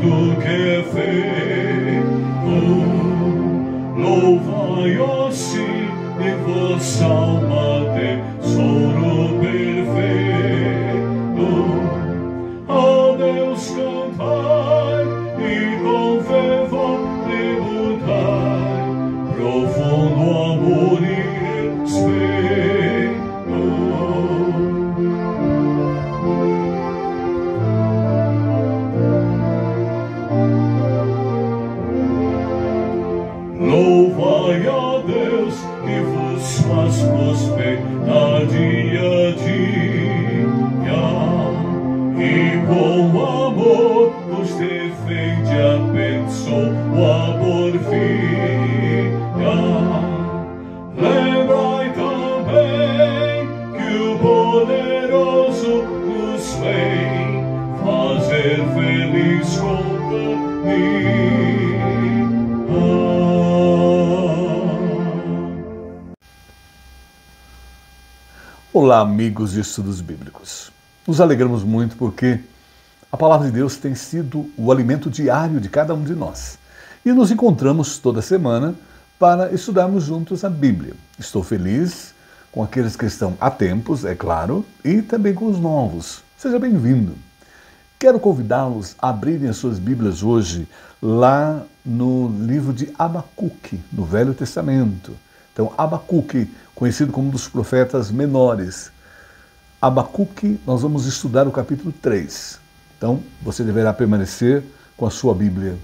do que é feito. Louvai, ó sim, de vossa alma tesouro perfeito. A Deus cantai e com fervor tributai profundo amor e respeito. Louvai a Deus que vos faz prosperar dia a dia e com amor vos defende, abençoa por filha. Lembrai também que o poderoso nos vem fazer feliz companhia. Olá, amigos de estudos bíblicos. Nos alegramos muito porque a palavra de Deus tem sido o alimento diário de cada um de nós. E nos encontramos toda semana para estudarmos juntos a Bíblia. Estou feliz com aqueles que estão há tempos, é claro, e também com os novos. Seja bem-vindo. Quero convidá-los a abrirem as suas Bíblias hoje lá no livro de Abacuque, no Velho Testamento. Então, Abacuque, conhecido como um dos profetas menores. Abacuque, nós vamos estudar o capítulo 3. Então, você deverá permanecer com a sua Bíblia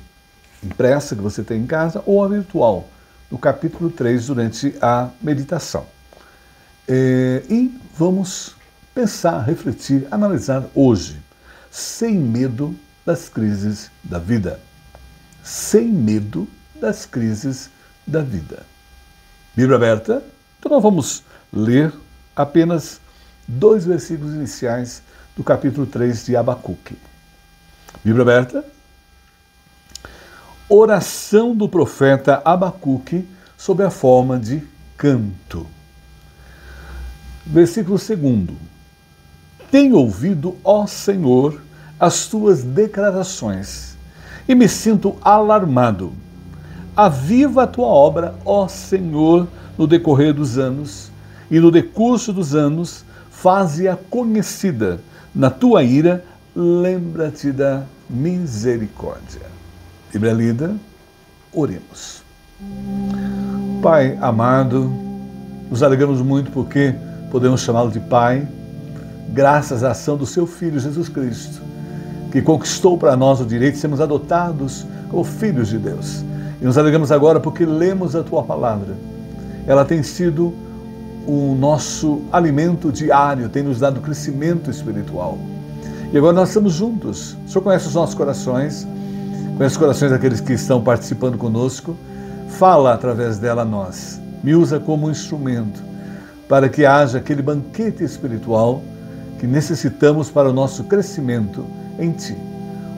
impressa, que você tem em casa, ou a virtual, no capítulo 3, durante a meditação. E vamos pensar, refletir, analisar hoje, sem medo das crises da vida. Sem medo das crises da vida. Bíblia aberta? Então nós vamos ler apenas 2 versículos iniciais do capítulo 3 de Abacuque. Bíblia aberta? Oração do profeta Abacuque sob a forma de canto. Versículo 2. Tenho ouvido, ó Senhor, as tuas declarações e me sinto alarmado. Aviva a tua obra, ó Senhor, no decorrer dos anos, e no decurso dos anos, faze-a conhecida. Na tua ira, lembra-te da misericórdia. Bíblia lida, oremos. Pai amado, nos alegramos muito porque podemos chamá-lo de Pai, graças à ação do seu Filho Jesus Cristo, que conquistou para nós o direito de sermos adotados como filhos de Deus. E nos alegramos agora porque lemos a Tua Palavra. Ela tem sido o nosso alimento diário, tem nos dado crescimento espiritual. E agora nós estamos juntos. O Senhor conhece os nossos corações, conhece os corações daqueles que estão participando conosco. Fala através dela a nós. Me usa como instrumento para que haja aquele banquete espiritual que necessitamos para o nosso crescimento em Ti.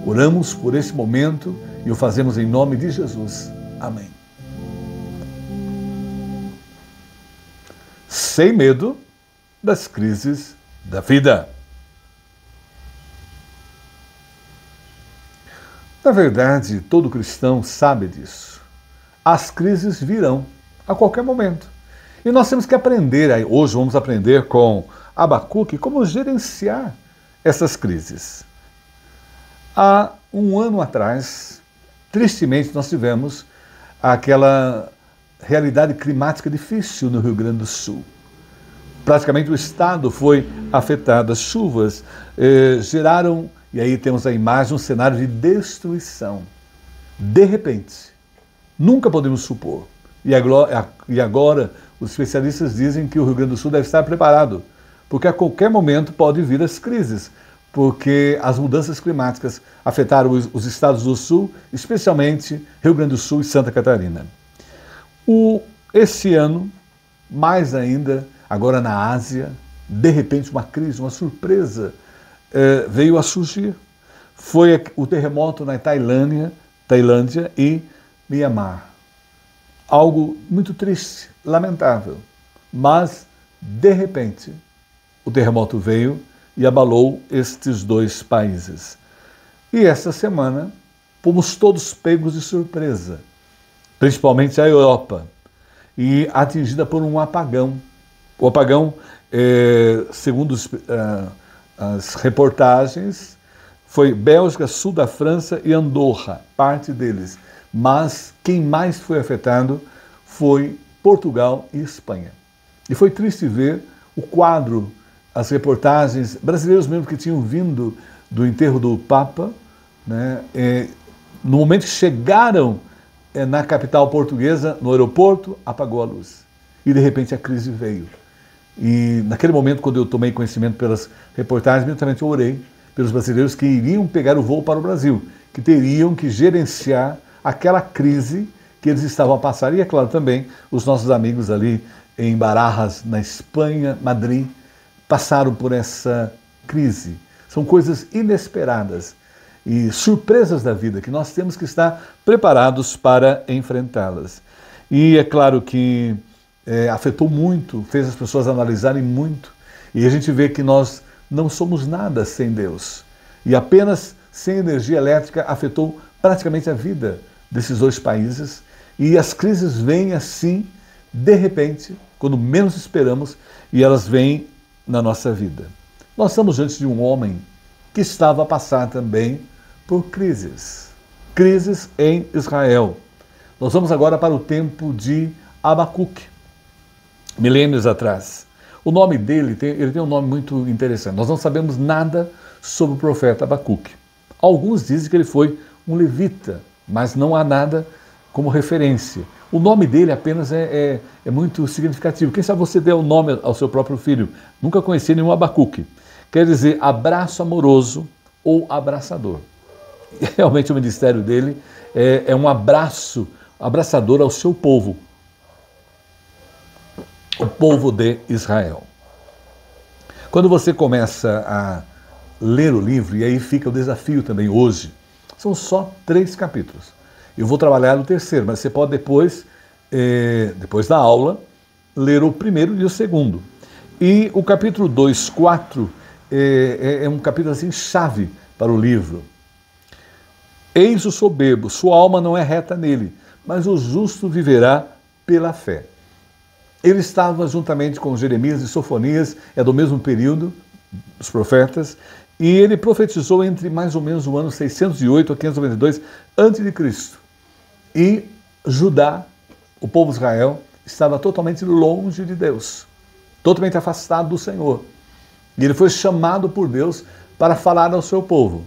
Oramos por esse momento e o fazemos em nome de Jesus. Amém. Sem medo das crises da vida. Na verdade, todo cristão sabe disso. As crises virão a qualquer momento. E nós temos que aprender, hoje vamos aprender com Abacuque, como gerenciar essas crises. Há um ano atrás, tristemente, nós tivemos aquela realidade climática difícil no Rio Grande do Sul. Praticamente o estado foi afetado. As chuvas geraram, e aí temos a imagem, um cenário de destruição. De repente, nunca podemos supor. E agora os especialistas dizem que o Rio Grande do Sul deve estar preparado, porque a qualquer momento pode vir as crises, porque as mudanças climáticas afetaram os estados do Sul, especialmente Rio Grande do Sul e Santa Catarina. Esse ano, mais ainda, agora na Ásia, de repente uma crise, uma surpresa veio a surgir. Foi o terremoto na Tailândia e Mianmar. Algo muito triste, lamentável, mas de repente o terremoto veio e abalou estes dois países. E esta semana fomos todos pegos de surpresa, principalmente a Europa, e atingida por um apagão. O apagão, segundo as reportagens, foi Bélgica, sul da França e Andorra, parte deles. Mas quem mais foi afetado foi Portugal e Espanha. E foi triste ver o quadro, as reportagens, brasileiros mesmo que tinham vindo do enterro do Papa, né, no momento que chegaram na capital portuguesa, no aeroporto, apagou a luz. E de repente a crise veio. E naquele momento, quando eu tomei conhecimento pelas reportagens, imediatamente eu orei pelos brasileiros que iriam pegar o voo para o Brasil, que teriam que gerenciar aquela crise que eles estavam a passar. E é claro também, os nossos amigos ali em Barajas, na Espanha, Madrid, passaram por essa crise. São coisas inesperadas e surpresas da vida que nós temos que estar preparados para enfrentá-las. E é claro que afetou muito, fez as pessoas analisarem muito, e a gente vê que nós não somos nada sem Deus. E apenas sem energia elétrica afetou praticamente a vida desses dois países, e as crises vêm assim, de repente, quando menos esperamos, e elas vêm na nossa vida. Nós estamos diante de um homem que estava a passar também por crises. Crises em Israel. Nós vamos agora para o tempo de Abacuque, milênios atrás. O nome dele, ele tem um nome muito interessante. Nós não sabemos nada sobre o profeta Abacuque. Alguns dizem que ele foi um levita, mas não há nada como referência. O nome dele apenas é muito significativo. Quem sabe você deu o nome ao seu próprio filho? Nunca conheci nenhum Abacuque. Quer dizer abraço amoroso ou abraçador. E realmente o ministério dele é um abraçador ao seu povo. O povo de Israel. Quando você começa a ler o livro, e aí fica o desafio também hoje, são só 3 capítulos. Eu vou trabalhar no terceiro, mas você pode depois da aula, ler o primeiro e o segundo. E o capítulo 2, 4, é um capítulo assim chave para o livro. Eis o soberbo, sua alma não é reta nele, mas o justo viverá pela fé. Ele estava juntamente com Jeremias e Sofonias, é do mesmo período, os profetas, e ele profetizou entre mais ou menos o ano 608 a 592 a.C. E Judá, o povo de Israel, estava totalmente longe de Deus, totalmente afastado do Senhor. E ele foi chamado por Deus para falar ao seu povo,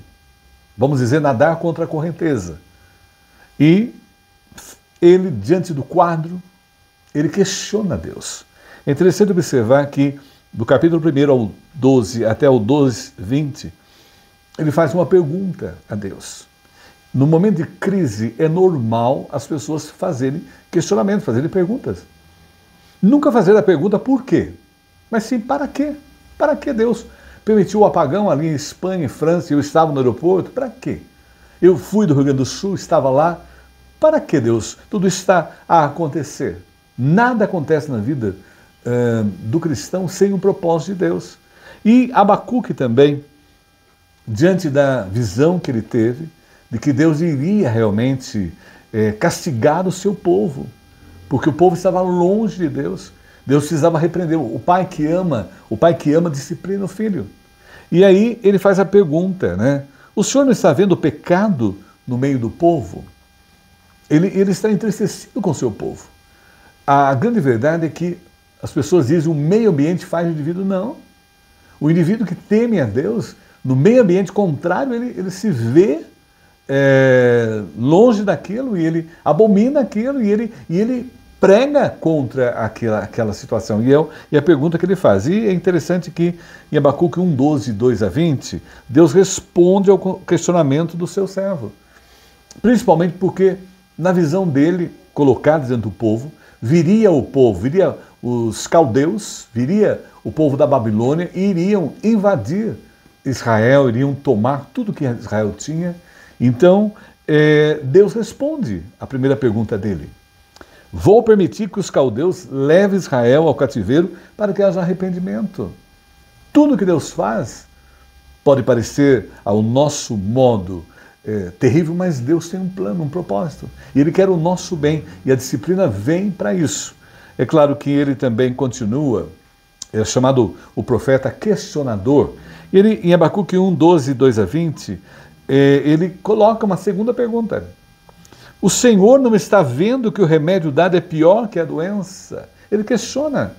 vamos dizer, nadar contra a correnteza. E ele, diante do quadro, ele questiona Deus. É interessante observar que do capítulo 1 ao 12 até o 12, 20, ele faz uma pergunta a Deus. No momento de crise é normal as pessoas fazerem questionamentos, fazerem perguntas. Nunca fazer a pergunta por quê, mas sim para quê? Para que Deus permitiu o apagão ali em Espanha, em França, e eu estava no aeroporto? Para quê? Eu fui do Rio Grande do Sul, estava lá. Para que Deus? Tudo está a acontecer. Nada acontece na vida do cristão sem o propósito de Deus. E Abacuque também, diante da visão que ele teve, de que Deus iria realmente castigar o seu povo, porque o povo estava longe de Deus. Deus precisava repreender. O pai que ama disciplina o filho. E aí ele faz a pergunta, né? O Senhor não está vendo o pecado no meio do povo? Ele está entristecido com o seu povo. A grande verdade é que as pessoas dizem o meio ambiente faz o indivíduo. Não. O indivíduo que teme a Deus, no meio ambiente contrário, ele se vê longe daquilo, e ele abomina aquilo, e ele prega contra aquela situação. E a pergunta que ele faz. E é interessante que em Abacuque 1, 12, 2 a 20, Deus responde ao questionamento do seu servo. Principalmente porque, na visão dele, colocado dentro do povo, viria os caldeus, viria o povo da Babilônia e iriam invadir Israel, iriam tomar tudo que Israel tinha. Então, Deus responde à primeira pergunta dele. Vou permitir que os caldeus levem Israel ao cativeiro para que haja arrependimento. Tudo que Deus faz pode parecer, ao nosso modo terrível, mas Deus tem um plano, um propósito. E Ele quer o nosso bem, e a disciplina vem para isso. É claro que ele também continua, é chamado o profeta questionador. Ele, em Abacuque 1, 12, 2 a 20, ele coloca uma segunda pergunta. O Senhor não está vendo que o remédio dado é pior que a doença? Ele questiona.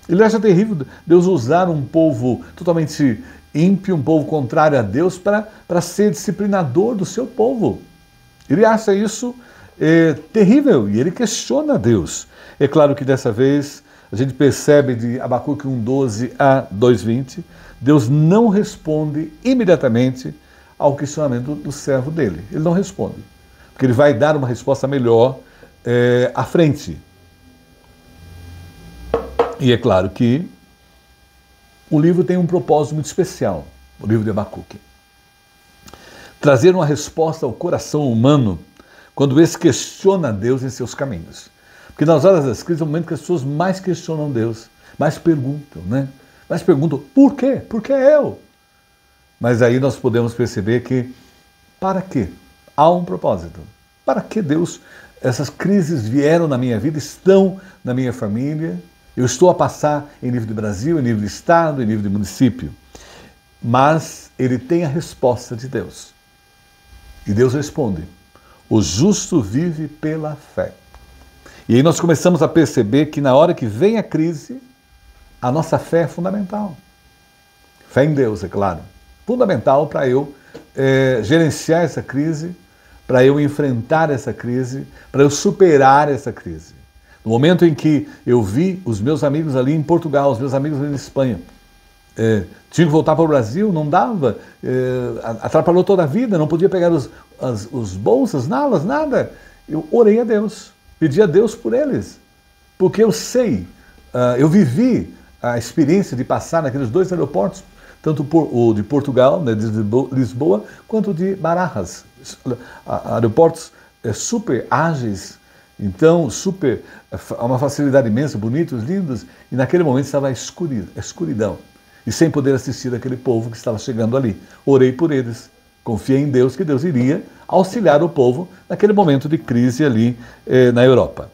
Ele acha terrível Deus usar um povo totalmente ímpio, um povo contrário a Deus, para ser disciplinador do seu povo. Ele acha isso terrível e ele questiona Deus. É claro que dessa vez a gente percebe de Abacuque 1:12 a 2:20, Deus não responde imediatamente ao questionamento do servo dele. Ele não responde, porque ele vai dar uma resposta melhor à frente. E é claro que o livro tem um propósito muito especial, o livro de Abacuque. Trazer uma resposta ao coração humano quando esse questiona Deus em seus caminhos. Porque nas horas das crises é o momento que as pessoas mais questionam Deus, mais perguntam, né? Mais perguntam, por quê? Por que eu? Mas aí nós podemos perceber que, para quê? Há um propósito. Para que Deus, essas crises vieram na minha vida, estão na minha família, eu estou a passar em nível de Brasil, em nível de Estado, em nível de município. Mas ele tem a resposta de Deus. E Deus responde, o justo vive pela fé. E aí nós começamos a perceber que na hora que vem a crise, a nossa fé é fundamental. Fé em Deus, é claro. Fundamental para eu gerenciar essa crise, para eu enfrentar essa crise, para eu superar essa crise. No momento em que eu vi os meus amigos ali em Portugal, os meus amigos ali na Espanha, tinham que voltar para o Brasil, não dava, atrapalhou toda a vida, não podia pegar os bolsas, nada. Eu orei a Deus, pedi a Deus por eles, porque eu sei, eu vivi a experiência de passar naqueles dois aeroportos, tanto o de Portugal, né, de Lisboa, quanto de Barajas, aeroportos super ágeis. Então, uma facilidade imensa, bonitos, lindos, e naquele momento estava a escuridão, e sem poder assistir aquele povo que estava chegando ali. Orei por eles, confiei em Deus, que Deus iria auxiliar o povo naquele momento de crise ali na Europa.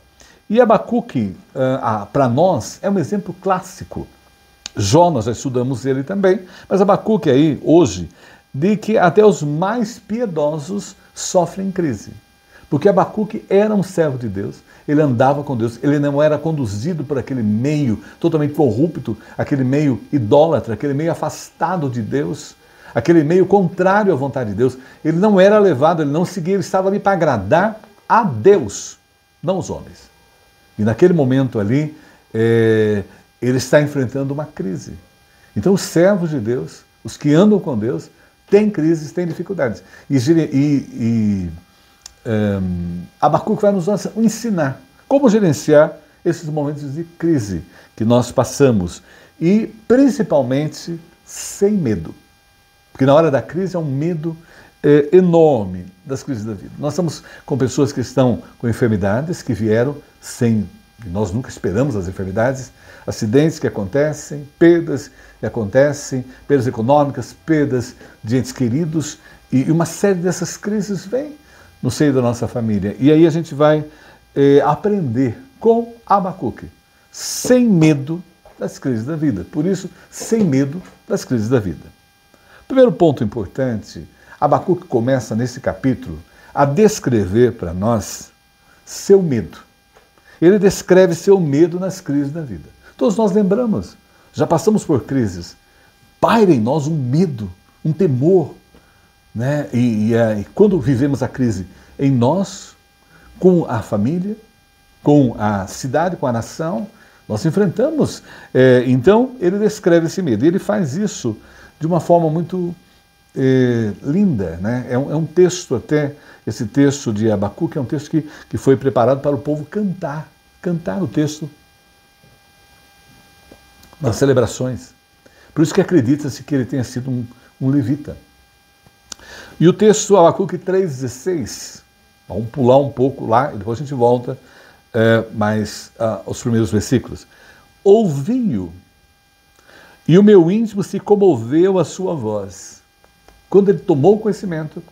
E Abacuque, para nós, é um exemplo clássico. Jó, nós já estudamos ele também, mas Abacuque aí, hoje, de que até os mais piedosos sofrem crise. Porque Abacuque era um servo de Deus, ele andava com Deus, ele não era conduzido por aquele meio totalmente corrupto, aquele meio idólatra, aquele meio afastado de Deus, aquele meio contrário à vontade de Deus. Ele não era levado, ele não seguia, ele estava ali para agradar a Deus, não os homens. E naquele momento ali, ele está enfrentando uma crise. Então os servos de Deus, os que andam com Deus, têm crises, têm dificuldades. Abacuque vai nos ensinar como gerenciar esses momentos de crise que nós passamos e principalmente sem medo, porque na hora da crise é um medo enorme das crises da vida. Nós estamos com pessoas que estão com enfermidades que vieram sem, nós nunca esperamos as enfermidades, acidentes que acontecem, perdas que acontecem, perdas econômicas, perdas de entes queridos, e uma série dessas crises vem no seio da nossa família. E aí a gente vai aprender com Abacuque, sem medo das crises da vida. Por isso, sem medo das crises da vida. Primeiro ponto importante, Abacuque começa nesse capítulo a descrever para nós seu medo. Ele descreve seu medo nas crises da vida. Todos nós lembramos, já passamos por crises. Paira em nós um medo, um temor, né? E quando vivemos a crise em nós, com a família, com a cidade, com a nação, nós enfrentamos. Então, ele descreve esse medo. E ele faz isso de uma forma muito linda, né? É um texto até, esse texto de Abacuque é um texto que foi preparado para o povo cantar o texto nas celebrações. Por isso que acredita-se que ele tenha sido um levita. E o texto Abacuque 3,16, vamos pular um pouco lá e depois a gente volta aos primeiros versículos. Ouvi-o, e o meu íntimo se comoveu à sua voz. Quando ele tomou conhecimento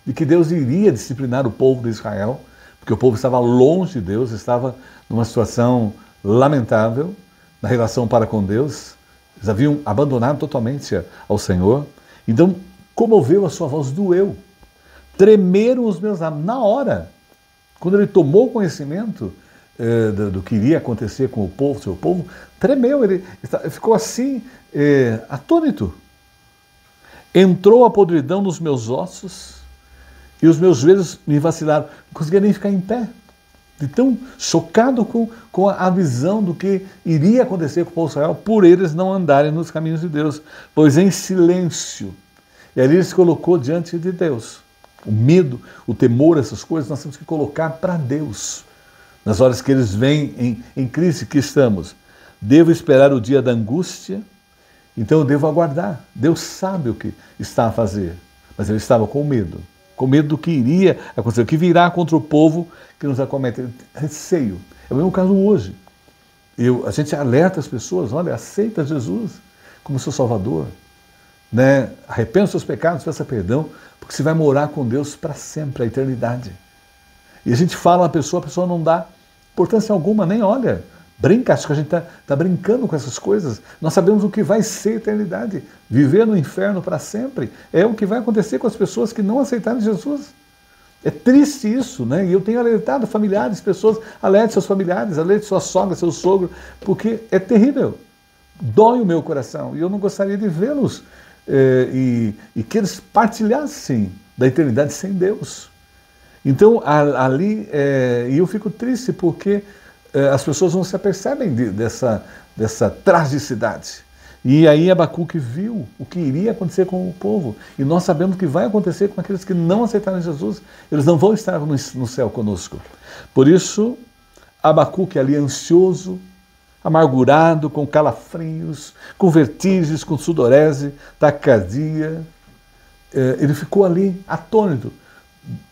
de que Deus iria disciplinar o povo de Israel, porque o povo estava longe de Deus, estava numa situação lamentável na relação para com Deus, eles haviam abandonado totalmente ao Senhor. Então, comoveu a sua voz, doeu, tremeram os meus lábios. Na hora, quando ele tomou conhecimento do que iria acontecer com o povo, seu povo, tremeu, ele ficou assim, atônito. Entrou a podridão nos meus ossos e os meus joelhos me vacilaram. Não conseguia nem ficar em pé, de tão chocado com a visão do que iria acontecer com o povo de Israel por eles não andarem nos caminhos de Deus, pois em silêncio. E ali ele se colocou diante de Deus. O medo, o temor, essas coisas nós temos que colocar para Deus. Nas horas que eles vêm em crise que estamos. Devo esperar o dia da angústia, então eu devo aguardar. Deus sabe o que está a fazer, mas ele estava com medo do que iria acontecer, o que virá contra o povo que nos acomete. Receio. É o mesmo caso hoje. A gente alerta as pessoas, olha, aceita Jesus como seu Salvador. Né? Arrependa os seus pecados, peça perdão, porque você vai morar com Deus para sempre, a eternidade. E a gente fala a pessoa não dá importância alguma, nem olha. Brinca, acho que a gente está brincando com essas coisas. Nós sabemos o que vai ser a eternidade. Viver no inferno para sempre é o que vai acontecer com as pessoas que não aceitaram Jesus. É triste isso, né? E eu tenho alertado familiares, pessoas, alerte seus familiares, alerte sua sogra, seu sogro, porque é terrível. Dói o meu coração e eu não gostaria de vê-los e que eles partilhassem da eternidade sem Deus. Então, ali, eu fico triste porque as pessoas não se apercebem dessa tragicidade. E aí Abacuque viu o que iria acontecer com o povo. E nós sabemos que vai acontecer com aqueles que não aceitaram Jesus. Eles não vão estar no céu conosco. Por isso, Abacuque ali ansioso, amargurado, com calafrios, com vertigens, com sudorese, taquicardia, ele ficou ali atônito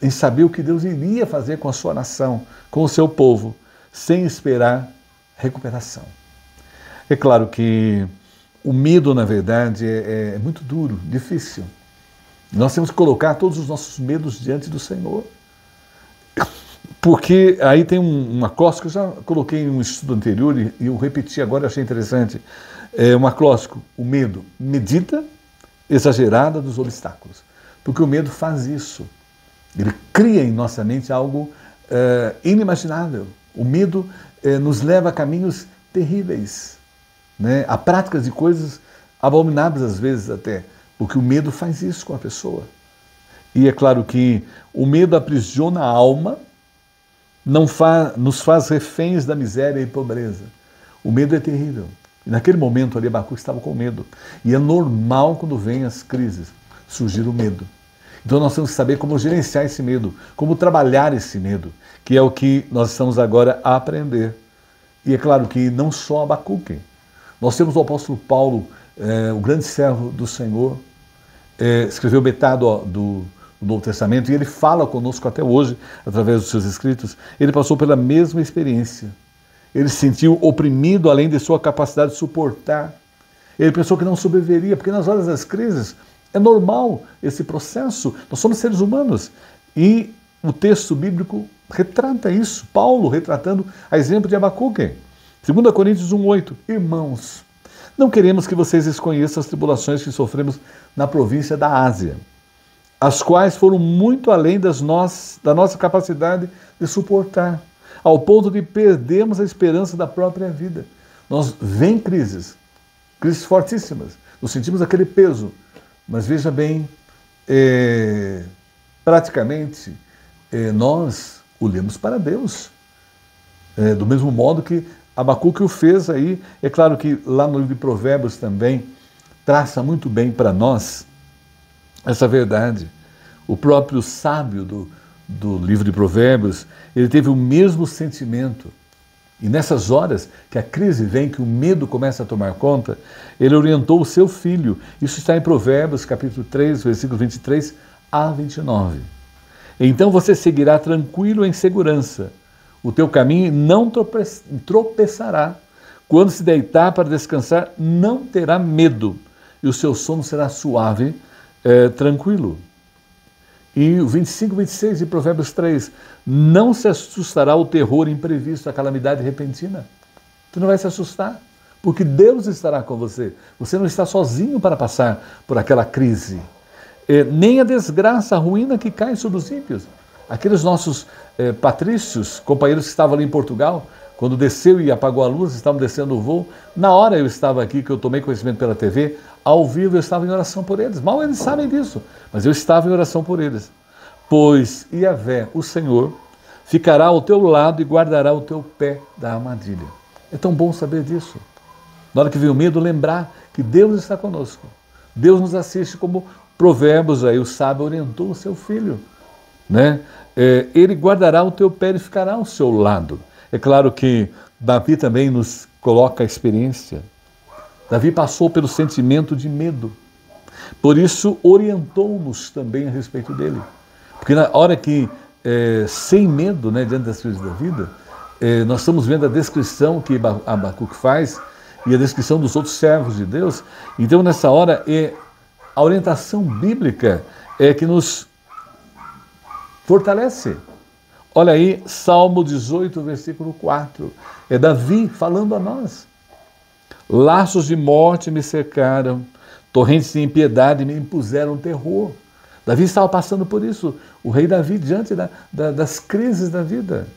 em saber o que Deus iria fazer com a sua nação, com o seu povo, sem esperar recuperação. É claro que o medo, na verdade, é muito duro, difícil. Nós temos que colocar todos os nossos medos diante do Senhor. Porque aí tem um acróstico, eu já coloquei em um estudo anterior e eu repeti agora, achei interessante. Um acróstico, o medo, medida exagerada dos obstáculos. Porque o medo faz isso. Ele cria em nossa mente algo inimaginável. O medo nos leva a caminhos terríveis, né? A práticas de coisas abomináveis às vezes até, porque o medo faz isso com a pessoa. E é claro que o medo aprisiona a alma, nos faz reféns da miséria e pobreza. O medo é terrível. E naquele momento ali Abacuque estava com medo. E é normal quando vem as crises surgir o medo. Então nós temos que saber como gerenciar esse medo, como trabalhar esse medo, que é o que nós estamos agora a aprender. E é claro que não só Abacuque. Nós temos o apóstolo Paulo, o grande servo do Senhor, escreveu metade do Novo Testamento e ele fala conosco até hoje, através dos seus escritos. Ele passou pela mesma experiência. Ele se sentiu oprimido além de sua capacidade de suportar. Ele pensou que não sobreviveria, porque nas horas das crises é normal esse processo. Nós somos seres humanos. E o texto bíblico retrata isso. Paulo retratando a exemplo de Abacuque. 2 Coríntios 1,8. Irmãos, não queremos que vocês desconheçam as tribulações que sofremos na província da Ásia, as quais foram muito além da nossa capacidade de suportar, ao ponto de perdermos a esperança da própria vida. Vem crises fortíssimas, nós sentimos aquele peso, mas veja bem, praticamente nós olhamos para Deus, do mesmo modo que Abacuque o fez aí. É claro que lá no livro de Provérbios também traça muito bem para nós essa verdade. O próprio sábio do livro de Provérbios, ele teve o mesmo sentimento. E nessas horas que a crise vem, que o medo começa a tomar conta, ele orientou o seu filho. Isso está em Provérbios, capítulo 3, versículos 23 a 29. Então você seguirá tranquilo em segurança. O teu caminho não tropeçará. Quando se deitar para descansar, não terá medo. E o seu sono será suave, tranquilo. E o 25, 26 de Provérbios 3, não se assustará o terror imprevisto, a calamidade repentina. Tu não vai se assustar, porque Deus estará com você. Você não está sozinho para passar por aquela crise. Nem a desgraça, a ruína que cai sobre os ímpios. Aqueles nossos patrícios, companheiros que estavam ali em Portugal, quando desceu e apagou a luz, estavam descendo o voo, na hora eu estava aqui, que eu tomei conhecimento pela TV, ao vivo eu estava em oração por eles. Mal eles sabem disso, mas eu estava em oração por eles. Pois Yahvé, o Senhor, ficará ao teu lado e guardará o teu pé da armadilha. É tão bom saber disso. Na hora que vem o medo, lembrar que Deus está conosco. Deus nos assiste, como Provérbios aí, o sábio orientou o seu filho, né? Ele guardará o teu pé e ficará ao seu lado. É claro que Davi também nos coloca a experiência. Davi passou pelo sentimento de medo. Por isso, orientou-nos também a respeito dele. Porque na hora que, sem medo, né, diante das coisas da vida, nós estamos vendo a descrição que Abacuque faz e a descrição dos outros servos de Deus. Então, nessa hora, a orientação bíblica é que nos fortalece. Olha aí, Salmo 18, versículo 4. É Davi falando a nós. Laços de morte me cercaram, torrentes de impiedade me impuseram terror. Davi estava passando por isso, o rei Davi, diante das crises da vida,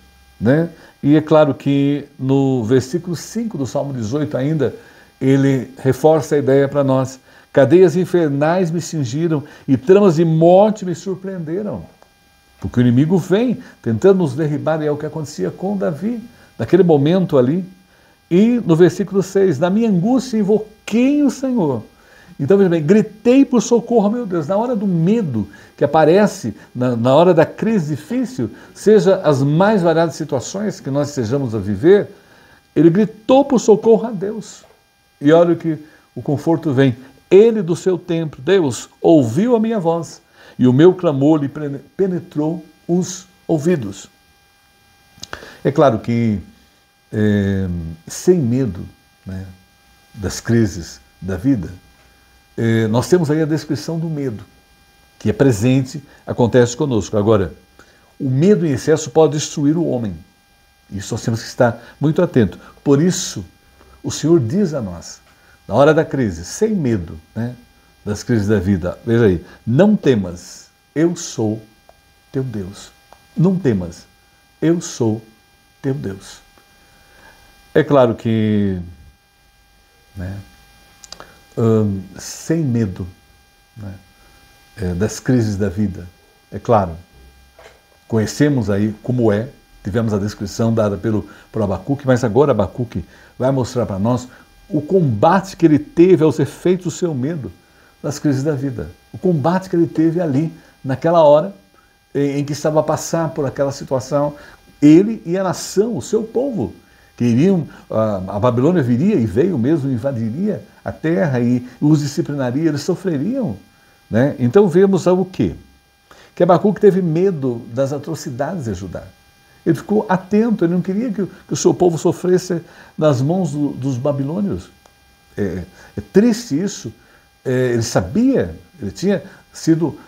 né? E é claro que no versículo 5 do Salmo 18 ainda, ele reforça a ideia para nós. Cadeias infernais me cingiram e tramas de morte me surpreenderam. Porque o inimigo vem tentando nos derribar, e é o que acontecia com Davi, naquele momento ali. E no versículo 6, na minha angústia invoquei o Senhor. Então, veja bem, gritei por socorro, meu Deus, na hora do medo que aparece, na hora da crise difícil, seja as mais variadas situações que nós estejamos a viver, ele gritou por socorro a Deus. E olha o que o conforto vem. Ele do seu templo, Deus, ouviu a minha voz, e o meu clamor lhe penetrou os ouvidos. É claro que, sem medo, né, das crises da vida, nós temos aí a descrição do medo, que é presente, acontece conosco. Agora, o medo em excesso pode destruir o homem. Isso nós temos que estar muito atentos. Por isso, o Senhor diz a nós, na hora da crise, sem medo, né, das crises da vida, veja aí, não temas, eu sou teu Deus. Não temas, eu sou teu Deus. É claro que, né, sem medo, né, das crises da vida, é claro, conhecemos aí como tivemos a descrição dada por Abacuque, mas agora Abacuque vai mostrar para nós o combate que ele teve aos efeitos do seu medo das crises da vida. O combate que ele teve ali, naquela hora em que estava a passar por aquela situação, ele e a nação, o seu povo, que iriam, a Babilônia viria e veio mesmo, invadiria a terra e os disciplinaria, eles sofreriam, né? Então vemos o quê? Que Abacuque teve medo das atrocidades de Judá. Ele ficou atento, ele não queria que o seu povo sofresse nas mãos dos babilônios. É triste isso. Ele sabia, ele tinha sido,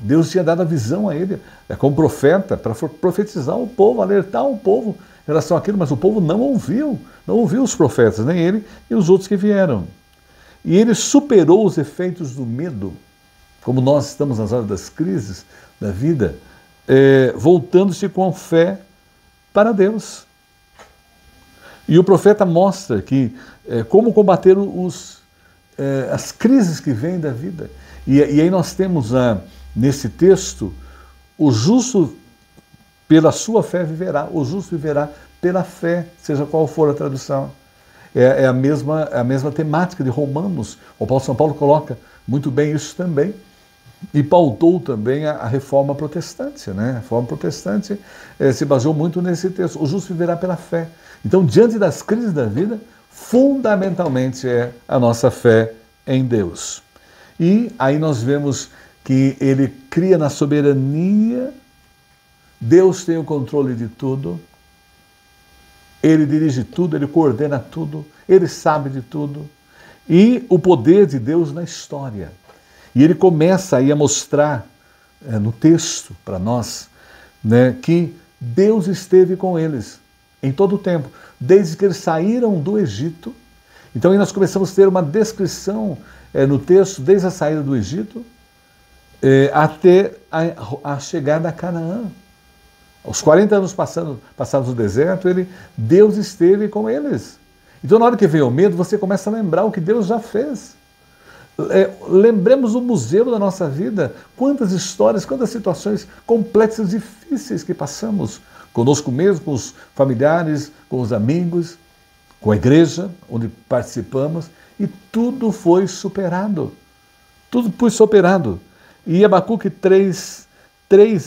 Deus tinha dado a visão a ele, como profeta, para profetizar o povo, alertar o povo em relação àquilo, mas o povo não ouviu os profetas, nem ele e os outros que vieram. E ele superou os efeitos do medo, como nós estamos nas horas das crises da vida, voltando-se com fé para Deus. E o profeta mostra que como combater as crises que vêm da vida. E aí nós temos nesse texto, o justo pela sua fé viverá, o justo viverá pela fé, seja qual for a tradução. É a mesma temática de Romanos. O São Paulo coloca muito bem isso também. E pautou também a reforma protestante, né? A reforma protestante se baseou muito nesse texto. O justo viverá pela fé. Então, diante das crises da vida, fundamentalmente é a nossa fé em Deus. E aí nós vemos que ele cria na soberania, Deus tem o controle de tudo, ele dirige tudo, ele coordena tudo, ele sabe de tudo. E o poder de Deus na história. E ele começa aí a mostrar no texto para nós, né, que Deus esteve com eles em todo o tempo, desde que eles saíram do Egito. Então aí nós começamos a ter uma descrição no texto, desde a saída do Egito até a chegada a Canaã. Os 40 anos passados no deserto, Deus esteve com eles. Então na hora que veio o medo, você começa a lembrar o que Deus já fez. Lembremos o museu da nossa vida, quantas histórias, quantas situações complexas, difíceis que passamos, conosco mesmo, com os familiares, com os amigos, com a igreja onde participamos, e tudo foi superado. Tudo foi superado. E Abacuque 3,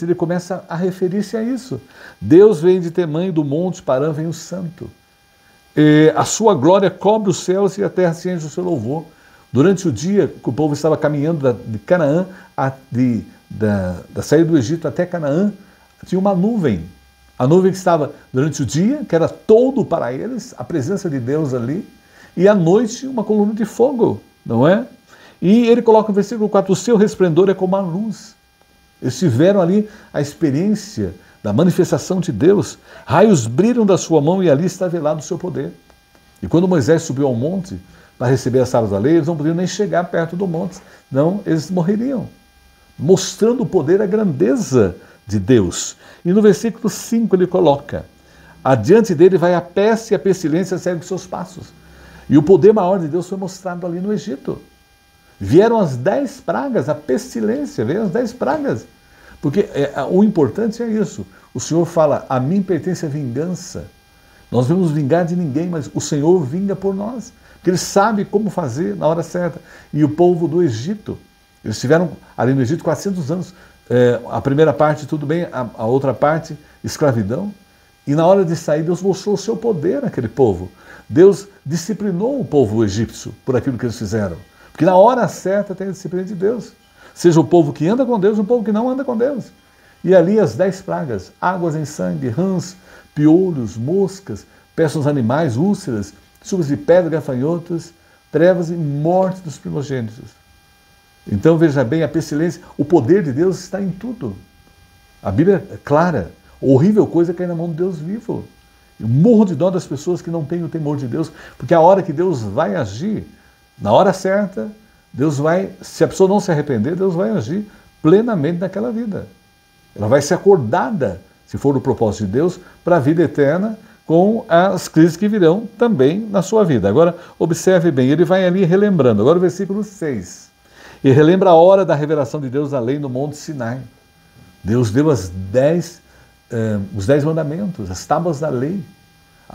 ele começa a referir-se a isso. Deus vem de Temã, do monte Parã vem o santo. A sua glória cobre os céus e a terra se enche do seu louvor. Durante o dia que o povo estava caminhando de Canaã, da saída do Egito até Canaã, tinha uma nuvem. A nuvem que estava durante o dia, que era todo para eles, a presença de Deus ali, e à noite uma coluna de fogo, não é? E ele coloca no versículo 4, o seu resplendor é como a luz. Eles tiveram ali a experiência da manifestação de Deus. Raios brilham da sua mão e ali está velado o seu poder. E quando Moisés subiu ao monte para receber as tábuas da lei, eles não podiam nem chegar perto do monte, não, eles morreriam, mostrando o poder, a grandeza de Deus. E no versículo 5 ele coloca, adiante dele vai a peste e a pestilência seguem os seus passos. E o poder maior de Deus foi mostrado ali no Egito. Vieram as 10 pragas, a pestilência, veio as 10 pragas. Porque o importante é isso. O Senhor fala, a mim pertence a vingança. Nós não vamos vingar de ninguém, mas o Senhor vinga por nós. Porque Ele sabe como fazer na hora certa. E o povo do Egito, eles estiveram ali no Egito 400 anos. A primeira parte, tudo bem, a outra parte, escravidão. E na hora de sair, Deus mostrou o seu poder naquele povo. Deus disciplinou o povo egípcio por aquilo que eles fizeram. Porque na hora certa tem a disciplina de Deus. Seja o povo que anda com Deus, o povo que não anda com Deus. E ali as 10 pragas, águas em sangue, rãs, piolhos, moscas, pestes nos animais, úlceras, chuvas de pedra, gafanhotos, trevas e morte dos primogênitos. Então veja bem, a pestilência, o poder de Deus está em tudo. A Bíblia é clara, horrível coisa é cair na mão de Deus vivo. Eu morro de dó das pessoas que não têm o temor de Deus, porque a hora que Deus vai agir, na hora certa, Deus vai, se a pessoa não se arrepender, Deus vai agir plenamente naquela vida. Ela vai ser acordada, se for o propósito de Deus, para a vida eterna, com as crises que virão também na sua vida. Agora, observe bem, ele vai ali relembrando. Agora o versículo 6. E relembra a hora da revelação de Deus da lei no Monte Sinai. Deus deu os 10 mandamentos, as tábuas da lei.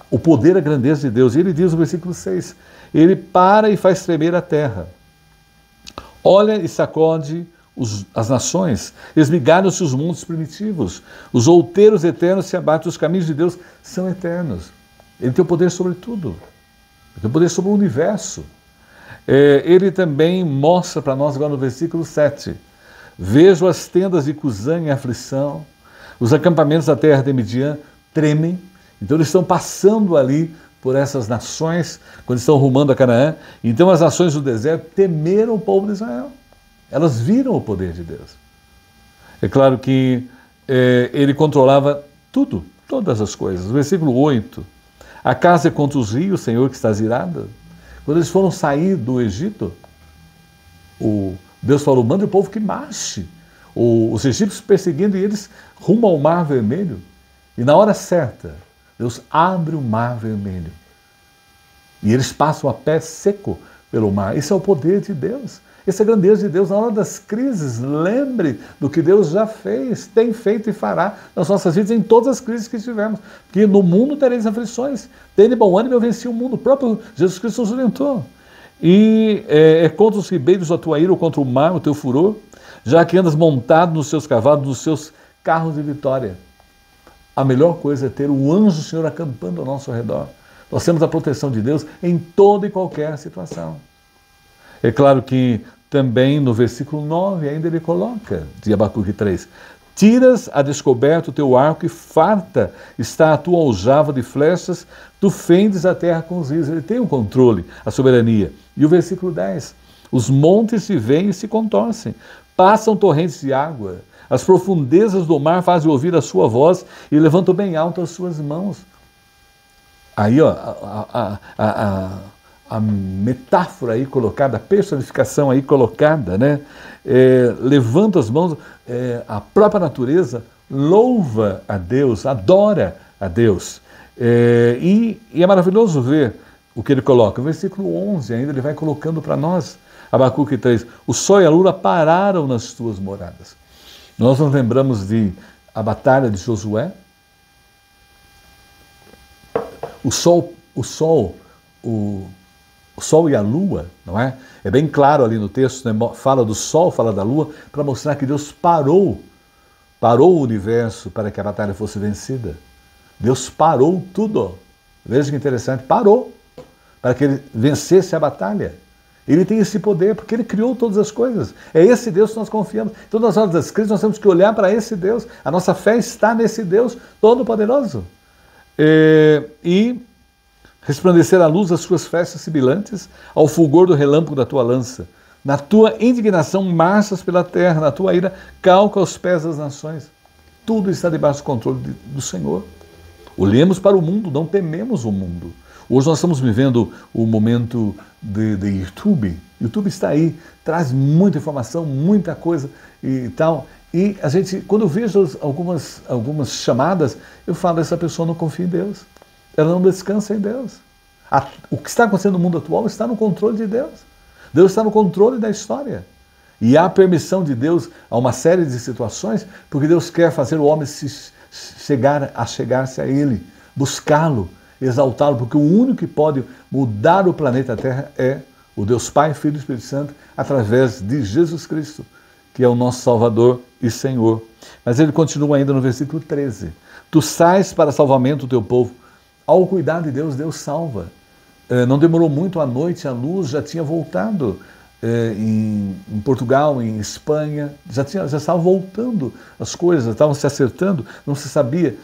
O poder, a grandeza de Deus. E ele diz no versículo 6, ele para e faz tremer a terra. Olha e sacode as nações, esmigalham-se os mundos primitivos, os outeiros eternos se abatem, os caminhos de Deus são eternos. Ele tem o poder sobre tudo, ele tem o poder sobre o universo. Ele também mostra para nós agora no versículo 7, vejo as tendas de Cusã em aflição, os acampamentos da terra de Midian tremem. Então eles estão passando ali por essas nações, quando estão rumando a Canaã. Então as nações do deserto temeram o povo de Israel. Elas viram o poder de Deus. É claro que ele controlava tudo, todas as coisas. Versículo 8. A casa é contra os rios, Senhor, que estás irado. Quando eles foram sair do Egito, Deus falou, manda o povo que marche. Os egípcios perseguindo e eles rumo ao Mar Vermelho. E na hora certa, Deus abre o Mar Vermelho. E eles passam a pé seco pelo mar. Esse é o poder de Deus. Essa é a grandeza de Deus. Na hora das crises, lembre do que Deus já fez, tem feito e fará nas nossas vidas, em todas as crises que tivemos. Porque no mundo tereis aflições. Tende bom ânimo, eu venci o mundo. O próprio Jesus Cristo nos orientou. E é contra os ribeiros a tua ira, ou contra o mar, o teu furor, já que andas montado nos seus cavalos, nos seus carros de vitória. A melhor coisa é ter o anjo do Senhor acampando ao nosso redor. Nós temos a proteção de Deus em toda e qualquer situação. É claro que também no versículo 9 ainda ele coloca, de Abacuque 3, tiras a descoberto o teu arco e farta está a tua aljava de flechas, tu fendes a terra com os rios. Ele tem o controle, a soberania. E o versículo 10, os montes se veem e se contorcem, passam torrentes de água, As profundezas do mar fazem ouvir a sua voz e levantam bem alto as suas mãos. Aí, ó, a metáfora aí colocada, a personificação aí colocada, né? Levanta as mãos, a própria natureza louva a Deus, adora a Deus. E é maravilhoso ver o que ele coloca. No versículo 11 ainda ele vai colocando para nós, Abacuque 3, o sol e a lua pararam nas tuas moradas. Nós nos lembramos a batalha de Josué. O sol e a lua, não é? É bem claro ali no texto, né? Fala do sol, fala da lua, para mostrar que Deus parou o universo para que a batalha fosse vencida. Deus parou tudo. Veja que interessante, parou para que ele vencesse a batalha. Ele tem esse poder, porque ele criou todas as coisas. É esse Deus que nós confiamos. Então, nas horas das crises, nós temos que olhar para esse Deus. A nossa fé está nesse Deus Todo-Poderoso. E resplandecer a luz das suas festas sibilantes, ao fulgor do relâmpago da tua lança. Na tua indignação marchas pela terra, na tua ira calca os pés das nações. Tudo está debaixo do controle do Senhor. Olhemos para o mundo, não tememos o mundo. Hoje nós estamos vivendo o momento de YouTube. YouTube está aí, traz muita informação, muita coisa e tal. E a gente, quando eu vejo algumas chamadas, eu falo, essa pessoa não confia em Deus. Ela não descansa em Deus. O que está acontecendo no mundo atual está no controle de Deus. Deus está no controle da história. E há permissão de Deus a uma série de situações, porque Deus quer fazer o homem chegar-se a Ele, buscá-lo, exaltá-lo, porque o único que pode mudar o planeta Terra é o Deus Pai, Filho e Espírito Santo, através de Jesus Cristo, que é o nosso Salvador e Senhor. Mas ele continua ainda no versículo 13. Tu sais para salvamento do teu povo. Ao cuidar de Deus, Deus salva. Não demorou muito, à noite a luz já tinha voltado em Portugal, em Espanha, já estavam voltando as coisas, estavam se acertando, não se sabia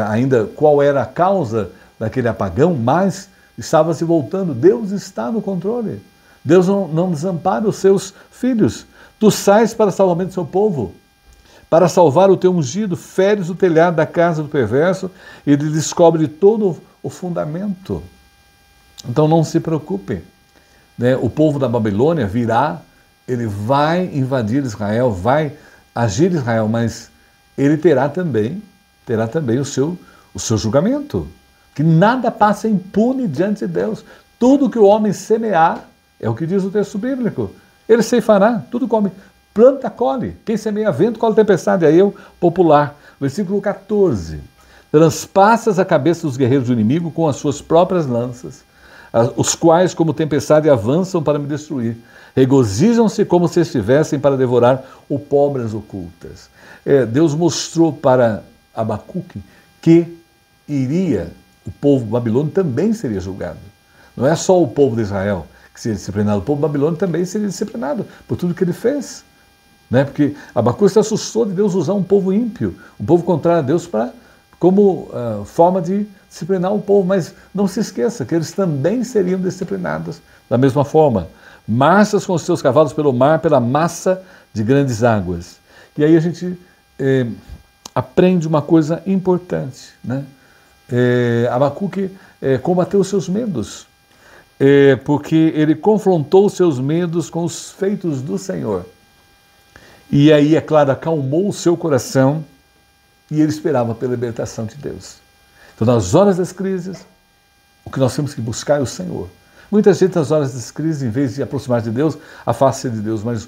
ainda qual era a causa daquele apagão, mas estava se voltando. Deus está no controle. Deus não desampara os seus filhos. Tu sais para salvamento do seu povo, para salvar o teu ungido, feres o telhado da casa do perverso, e ele descobre todo o fundamento. Então não se preocupe, né? O povo da Babilônia virá, ele vai invadir Israel, vai agir Israel, mas ele terá também o seu julgamento. Que nada passa impune diante de Deus. Tudo que o homem semear, é o que diz o texto bíblico, ele ceifará. Tudo que o homem planta, colhe. Quem semeia vento, colhe tempestade. Aí é o popular. Versículo 14. Transpassas a cabeça dos guerreiros do inimigo com as suas próprias lanças, os quais, como tempestade, avançam para me destruir. Regozijam-se como se estivessem para devorar o pobre às ocultas. Deus mostrou para Abacuque que o povo babilônico também seria julgado. Não é só o povo de Israel que seria disciplinado, o povo babilônico também seria disciplinado por tudo que ele fez. Né? Porque Abacuque se assustou de Deus usar um povo ímpio, um povo contrário a Deus, como forma de disciplinar o povo. Mas não se esqueça que eles também seriam disciplinados da mesma forma. Marchas com os seus cavalos pelo mar, pela massa de grandes águas. E aí a gente aprende uma coisa importante, né? Abacuque combateu os seus medos, porque ele confrontou os seus medos com os feitos do Senhor. E aí, é claro, acalmou o seu coração e ele esperava pela libertação de Deus. Então, nas horas das crises, o que nós temos que buscar é o Senhor. Muita gente, nas horas das crises, em vez de aproximar de Deus, afasta-se de Deus, mas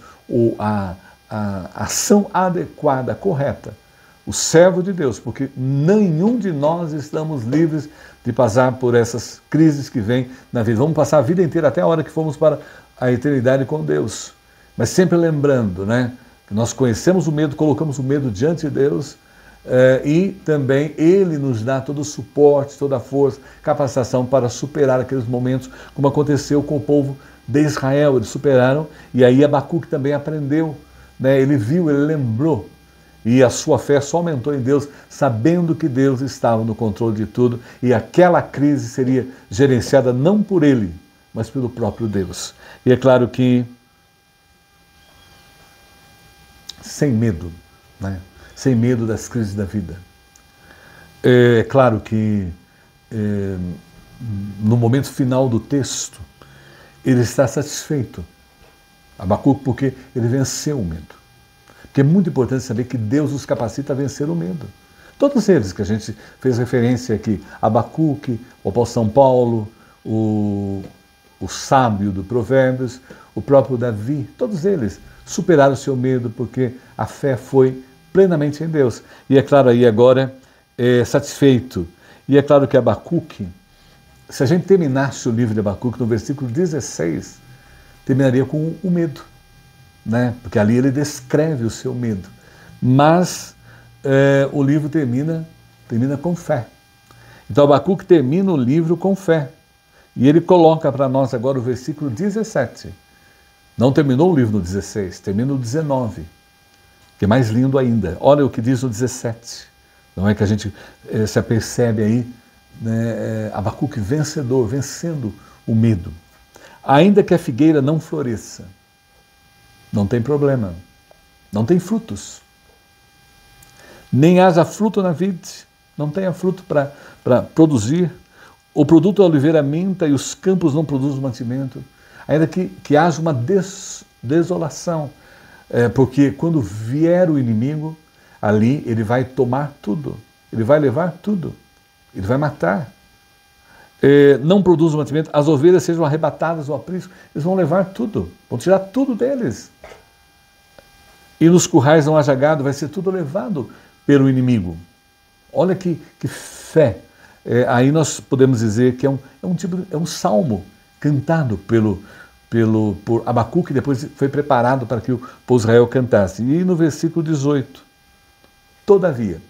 a ação adequada, correta, o servo de Deus, porque nenhum de nós estamos livres de passar por essas crises que vêm na vida. Vamos passar a vida inteira até a hora que formos para a eternidade com Deus. Mas sempre lembrando, né, que nós conhecemos o medo, colocamos o medo diante de Deus e também Ele nos dá todo o suporte, toda a força, capacitação para superar aqueles momentos, como aconteceu com o povo de Israel. Eles superaram e aí Abacuque também aprendeu, né, ele viu, ele lembrou. E a sua fé só aumentou em Deus, sabendo que Deus estava no controle de tudo e aquela crise seria gerenciada não por ele, mas pelo próprio Deus. E é claro que, sem medo, né? Sem medo das crises da vida. É claro que no momento final do texto, ele está satisfeito, Abacuque, porque ele venceu o medo. Porque é muito importante saber que Deus os capacita a vencer o medo. Todos eles que a gente fez referência aqui, Abacuque, o apóstolo São Paulo, o sábio do Provérbios, o próprio Davi, todos eles superaram o seu medo porque a fé foi plenamente em Deus. E é claro aí agora, satisfeito. E é claro que Abacuque, se a gente terminasse o livro de Abacuque no versículo 16, terminaria com o medo, né? Porque ali ele descreve o seu medo. Mas o livro termina com fé. Então Abacuque termina o livro com fé. E ele coloca para nós agora o versículo 17. Não terminou o livro no 16, termina no 19, que é mais lindo ainda. Olha o que diz o 17. Não é que a gente se apercebe aí, né, Abacuque vencedor, vencendo o medo. Ainda que a figueira não floresça, não tem problema, não tem frutos. Nem haja fruto na vide, não tenha fruto para produzir. O produto da oliveira minta e os campos não produzem mantimento. Ainda que haja uma desolação, porque quando vier o inimigo, ali ele vai tomar tudo, ele vai levar tudo, ele vai matar. Não produz mantimento, as ovelhas sejam arrebatadas ao aprisco, eles vão levar tudo, vão tirar tudo deles. E nos currais não haja gado, vai ser tudo levado pelo inimigo. Olha que fé. Aí nós podemos dizer que é um salmo cantado por Abacuque, que depois foi preparado para que o povo de Israel cantasse. E no versículo 18, todavia,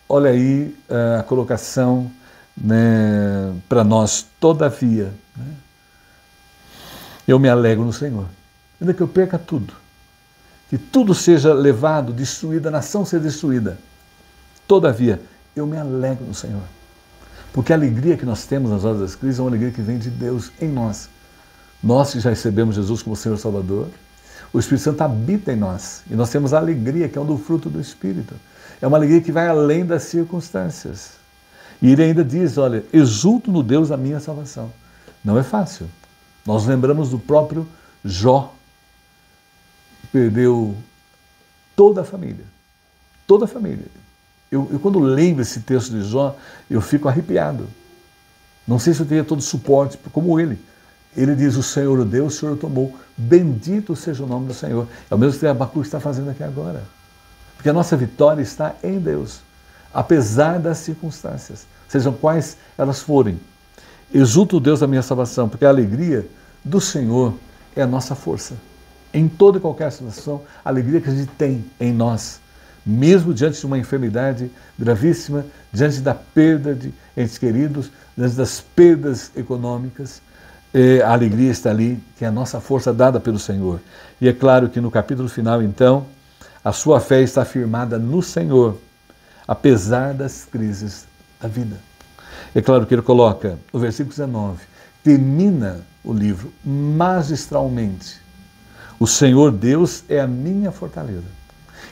olha aí a colocação, né, para nós, todavia, né, eu me alegro no Senhor, ainda que eu perca tudo, que tudo seja levado, destruída, a nação seja destruída, todavia, eu me alegro no Senhor. Porque a alegria que nós temos nas horas das crises é uma alegria que vem de Deus em nós. Nós que já recebemos Jesus como Senhor e Salvador, o Espírito Santo habita em nós. E nós temos a alegria que é um do fruto do Espírito. É uma alegria que vai além das circunstâncias. E ele ainda diz, olha, exulto no Deus da minha salvação. Não é fácil. Nós lembramos do próprio Jó, que perdeu toda a família. Toda a família. Eu quando lembro esse texto de Jó, eu fico arrepiado. Não sei se eu teria todo o suporte como ele. Ele diz, o Senhor o deu, o Senhor o tomou. Bendito seja o nome do Senhor. É o mesmo que Abacuque está fazendo aqui agora. Porque a nossa vitória está em Deus, apesar das circunstâncias, sejam quais elas forem. Exulto o Deus da minha salvação, porque a alegria do Senhor é a nossa força. Em toda e qualquer situação, a alegria que a gente tem em nós, mesmo diante de uma enfermidade gravíssima, diante da perda de entes queridos, diante das perdas econômicas, a alegria está ali, que é a nossa força dada pelo Senhor. E é claro que no capítulo final, então, a sua fé está firmada no Senhor, apesar das crises da vida. É claro que ele coloca, no versículo 19, termina o livro magistralmente. O Senhor Deus é a minha fortaleza.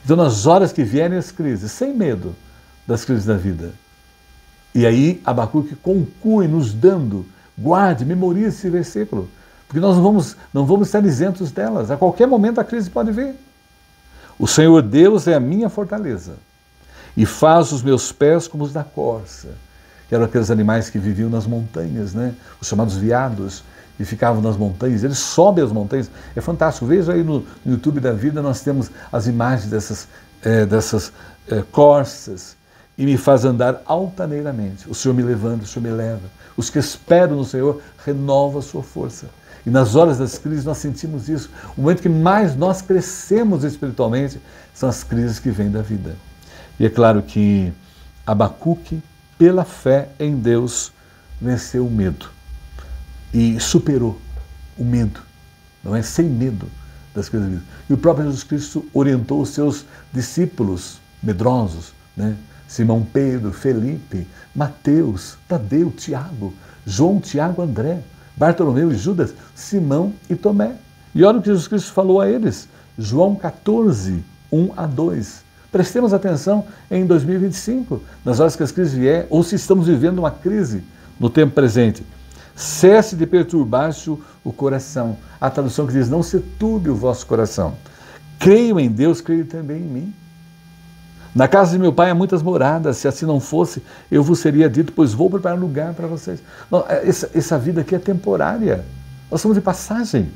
Então, nas horas que vierem as crises, sem medo das crises da vida, e aí Abacuque conclui nos dando, guarde, memorize esse versículo, porque nós não vamos estar isentos delas. A qualquer momento a crise pode vir. O Senhor Deus é a minha fortaleza e faz os meus pés como os da corça, que eram aqueles animais que viviam nas montanhas, né? Os chamados veados, e ficavam nas montanhas, eles sobem as montanhas. É fantástico. Veja aí no YouTube da vida, nós temos as imagens dessas corças, e me faz andar altaneiramente. O Senhor me levanta, o Senhor me leva. Os que esperam no Senhor renovam a sua força. E nas horas das crises nós sentimos isso. O momento que mais nós crescemos espiritualmente são as crises que vêm da vida. E é claro que Abacuque, pela fé em Deus, venceu o medo e superou o medo, não é? Sem medo das coisas da vida. E o próprio Jesus Cristo orientou os seus discípulos medrosos, né? Simão Pedro, Felipe, Mateus, Tadeu, Tiago, João, Tiago, André, Bartolomeu e Judas, Simão e Tomé. E olha o que Jesus Cristo falou a eles, João 14, 1 a 2. Prestemos atenção em 2025, nas horas que as crises vier, ou se estamos vivendo uma crise no tempo presente. Cesse de perturbar-se o coração. A tradução que diz, não se turbe o vosso coração. Creio em Deus, creio também em mim. Na casa de meu pai há muitas moradas, se assim não fosse, eu vos seria dito, pois vou preparar lugar para vocês. Não, essa vida aqui é temporária, nós somos de passagem.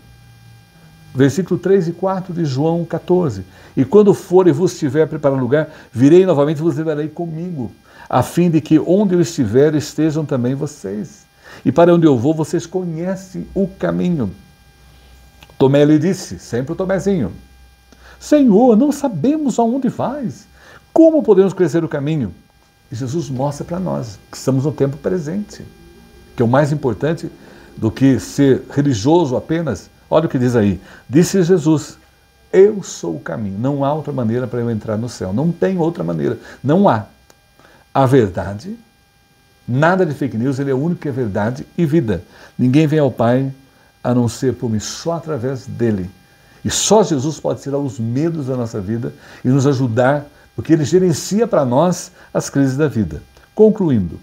Versículo 3 e 4 de João 14. E quando for e vos estiver preparando lugar, virei novamente e vos levarei comigo, a fim de que onde eu estiver estejam também vocês. E para onde eu vou, vocês conhecem o caminho. Tomé lhe disse, sempre o Tomézinho, Senhor, não sabemos aonde vais. Como podemos conhecer o caminho? E Jesus mostra para nós que estamos no tempo presente, que é o mais importante do que ser religioso apenas. Olha o que diz aí. Disse Jesus, eu sou o caminho. Não há outra maneira para eu entrar no céu. Não tem outra maneira. Não há. A verdade, nada de fake news, ele é o único que é verdade e vida. Ninguém vem ao Pai a não ser por mim, só através dele. E só Jesus pode tirar os medos da nossa vida e nos ajudar, porque ele gerencia para nós as crises da vida. Concluindo,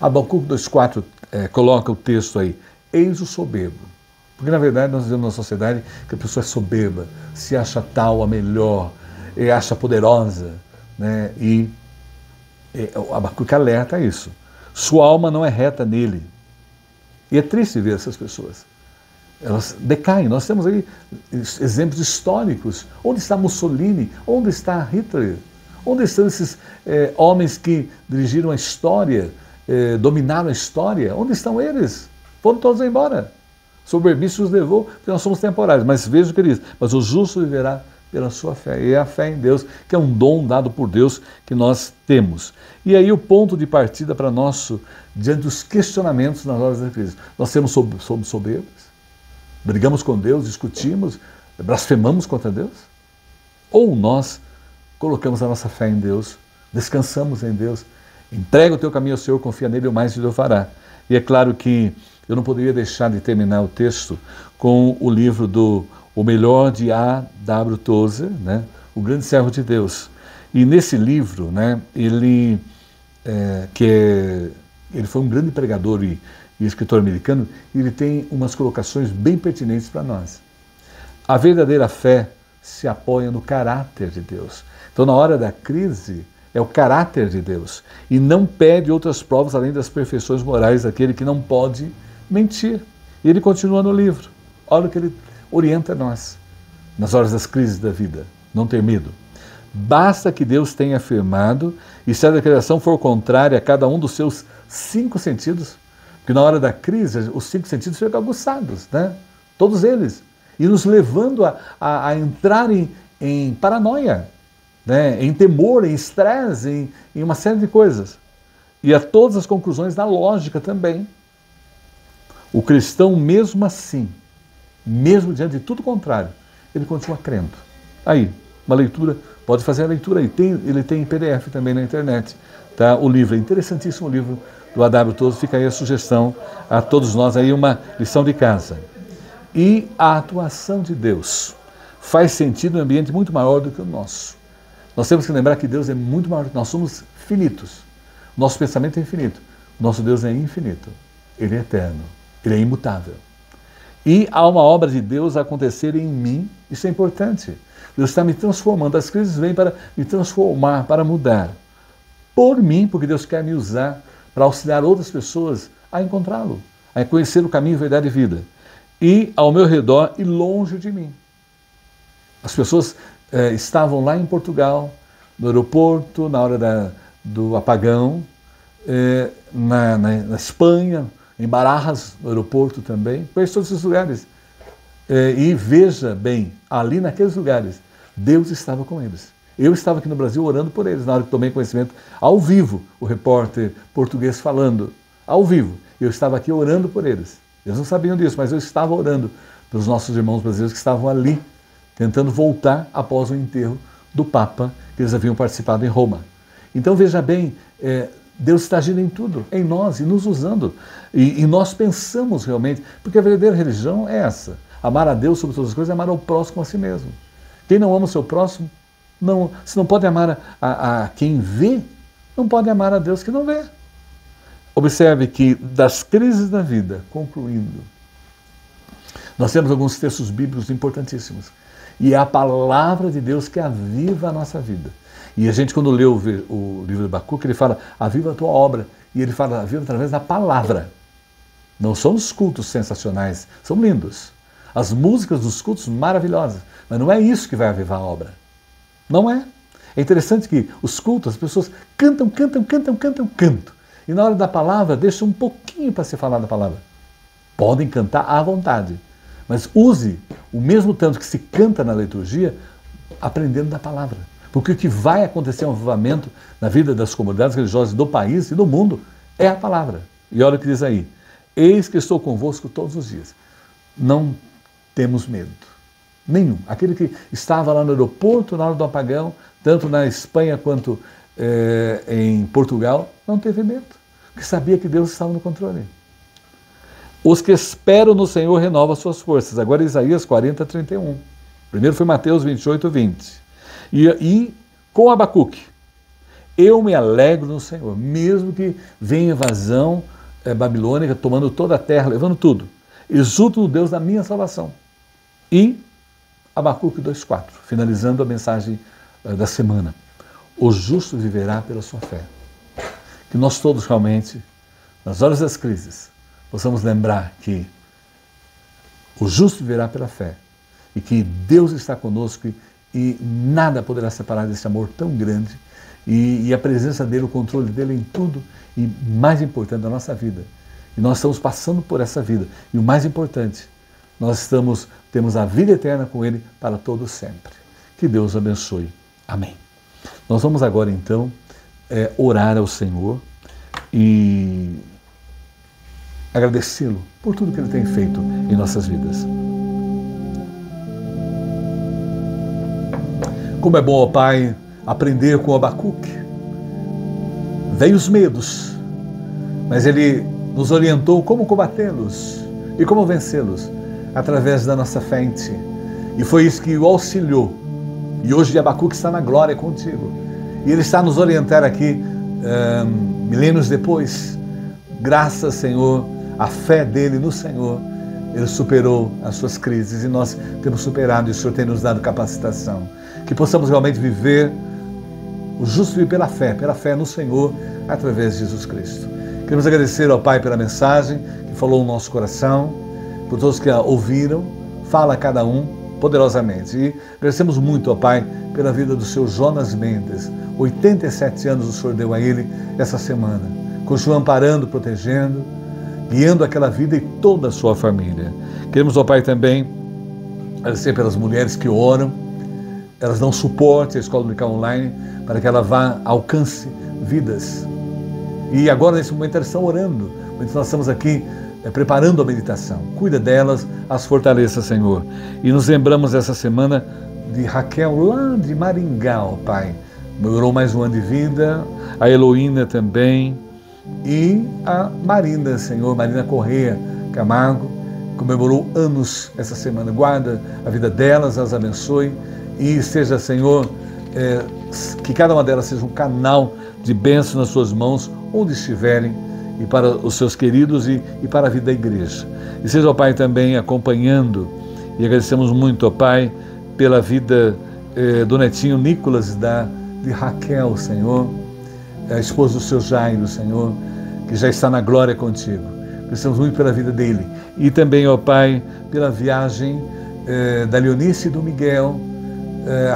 Abacuque 2,4 coloca o texto aí, eis o soberbo. Porque na verdade nós vivemos numa sociedade que a pessoa é soberba, se acha tal, a melhor, acha poderosa, né? E o Abacuque alerta a isso. Sua alma não é reta nele. E é triste ver essas pessoas. Elas decaem. Nós temos aí exemplos históricos. Onde está Mussolini? Onde está Hitler? Onde estão esses homens que dirigiram a história, dominaram a história? Onde estão eles? Foram todos embora. Soberbice os levou, porque nós somos temporários. Mas veja o que ele diz. Mas o justo viverá pela sua fé. E é a fé em Deus, que é um dom dado por Deus que nós temos. E aí o ponto de partida para nosso, diante dos questionamentos nas horas da crise. Nós somos soberbos? Brigamos com Deus, discutimos, blasfemamos contra Deus? Ou nós colocamos a nossa fé em Deus, descansamos em Deus, entrega o teu caminho ao Senhor, confia nele e o mais Ele fará. E é claro que eu não poderia deixar de terminar o texto com o livro do O Melhor de A.W. Tozer, né? O Grande Servo de Deus. E nesse livro, né, ele foi um grande pregador e escritor americano, e ele tem umas colocações bem pertinentes para nós. A verdadeira fé se apoia no caráter de Deus. Então, na hora da crise, é o caráter de Deus. E não pede outras provas além das perfeições morais daquele que não pode mentir. E ele continua no livro. Olha o que ele orienta a nós nas horas das crises da vida. Não ter medo. Basta que Deus tenha afirmado, e se a declaração for contrária a cada um dos seus 5 sentidos, porque na hora da crise os 5 sentidos ficam aguçados, né? Todos eles. E nos levando a entrar em paranoia, né? Em temor, em estresse, em uma série de coisas. E a todas as conclusões da lógica também. O cristão, mesmo assim, mesmo diante de tudo contrário, ele continua crendo. Aí, uma leitura, pode fazer a leitura aí. Ele tem em PDF também na internet. Tá? O livro, é interessantíssimo o livro do A.W. Tozer, fica aí a sugestão a todos nós, aí uma lição de casa. E a atuação de Deus faz sentido em um ambiente muito maior do que o nosso. Nós temos que lembrar que Deus é muito maior do que nós, somos finitos. Nosso pensamento é infinito. Nosso Deus é infinito. Ele é eterno. Ele é imutável. E há uma obra de Deus a acontecer em mim, isso é importante. Deus está me transformando, as crises vêm para me transformar, para mudar. Por mim, porque Deus quer me usar para auxiliar outras pessoas a encontrá-lo, a conhecer o caminho, verdade e vida. E ao meu redor e longe de mim. As pessoas estavam lá em Portugal, no aeroporto, na hora do apagão, na Espanha, em Barajas, no aeroporto também, conheço todos esses lugares. E veja bem, ali naqueles lugares, Deus estava com eles. Eu estava aqui no Brasil orando por eles, na hora que tomei conhecimento, ao vivo, o repórter português falando, ao vivo. Eu estava aqui orando por eles. Eles não sabiam disso, mas eu estava orando pelos nossos irmãos brasileiros que estavam ali, tentando voltar após o enterro do Papa, que eles haviam participado em Roma. Então veja bem, Deus está agindo em tudo, em nós, e nos usando. E nós pensamos realmente, porque a verdadeira religião é essa. Amar a Deus sobre todas as coisas é amar ao próximo a si mesmo. Quem não ama o seu próximo, Não, se não pode amar a quem vê, não pode amar a Deus que não vê. Observe que das crises da vida, concluindo, nós temos alguns textos bíblicos importantíssimos. E é a palavra de Deus que aviva a nossa vida. E a gente, quando lê o livro de Abacuque, ele fala, aviva a tua obra. E ele fala, aviva através da palavra. Não são os cultos sensacionais, são lindos. As músicas dos cultos maravilhosas. Mas não é isso que vai avivar a obra. Não é. É interessante que os cultos, as pessoas cantam. E na hora da palavra, deixa um pouquinho para se falar da palavra. Podem cantar à vontade. Mas use o mesmo tanto que se canta na liturgia, aprendendo da palavra. Porque o que vai acontecer um avivamento na vida das comunidades religiosas do país e do mundo é a palavra. E olha o que diz aí. Eis que estou convosco todos os dias. Não temos medo. Nenhum. Aquele que estava lá no aeroporto na hora do apagão, tanto na Espanha quanto em Portugal, não teve medo. Porque sabia que Deus estava no controle. Os que esperam no Senhor renovam as suas forças. Agora Isaías 40, 31. Primeiro foi Mateus 28, 20. E com Abacuque, eu me alegro no Senhor, mesmo que venha invasão babilônica, tomando toda a terra, levando tudo. Exulto no Deus da minha salvação. E Abacuque 2,4, finalizando a mensagem da semana. O justo viverá pela sua fé. Que nós todos realmente, nas horas das crises, possamos lembrar que o justo viverá pela fé e que Deus está conosco e nada poderá separar desse amor tão grande e a presença dele, o controle dele em tudo e mais importante da nossa vida. E nós estamos passando por essa vida e o mais importante, nós temos a vida eterna com ele para todo sempre. Que Deus abençoe. Amém. Nós vamos agora então orar ao Senhor e agradecê-lo por tudo que ele tem feito em nossas vidas. Como é bom, ó Pai, aprender com Abacuque. Veio os medos, mas ele nos orientou como combatê-los e como vencê-los através da nossa fé em Ti. E foi isso que o auxiliou. E hoje Abacuque está na glória contigo. E ele está a nos orientar aqui, milênios depois. Graças, Senhor, a fé dele no Senhor, ele superou as suas crises e nós temos superado e o Senhor tem nos dado capacitação. Que possamos realmente viver o justo viver pela fé no Senhor, através de Jesus Cristo. Queremos agradecer ao Pai pela mensagem que falou no nosso coração, por todos que a ouviram, fala a cada um poderosamente. E agradecemos muito ao Pai pela vida do seu Jonas Mendes. 87 anos o Senhor deu a ele essa semana. Continua amparando, protegendo, guiando aquela vida e toda a sua família. Queremos, ó Pai, também agradecer pelas mulheres que oram, elas dão suporte à Escola Dominical Online para que ela vá, alcance vidas. E agora, nesse momento, elas estão orando. Nós estamos aqui preparando a meditação. Cuida delas, as fortaleça, Senhor. E nos lembramos essa semana de Raquel, lá de Maringá, ó Pai. Melhorou mais um ano de vida, a Heloína também. E a Marina, Senhor, Marina Correia Camargo, comemorou anos essa semana. Guarda a vida delas, as abençoe e seja, Senhor, que cada uma delas seja um canal de bênçãos nas suas mãos, onde estiverem, e para os seus queridos e para a vida da igreja. E seja, ó Pai, também acompanhando, e agradecemos muito, ó Pai, pela vida do netinho Nicolas de Raquel, Senhor, a esposa do seu Jairo, Senhor, que já está na glória contigo. Agradecemos muito pela vida dele. E também, ó Pai, pela viagem da Leonice e do Miguel,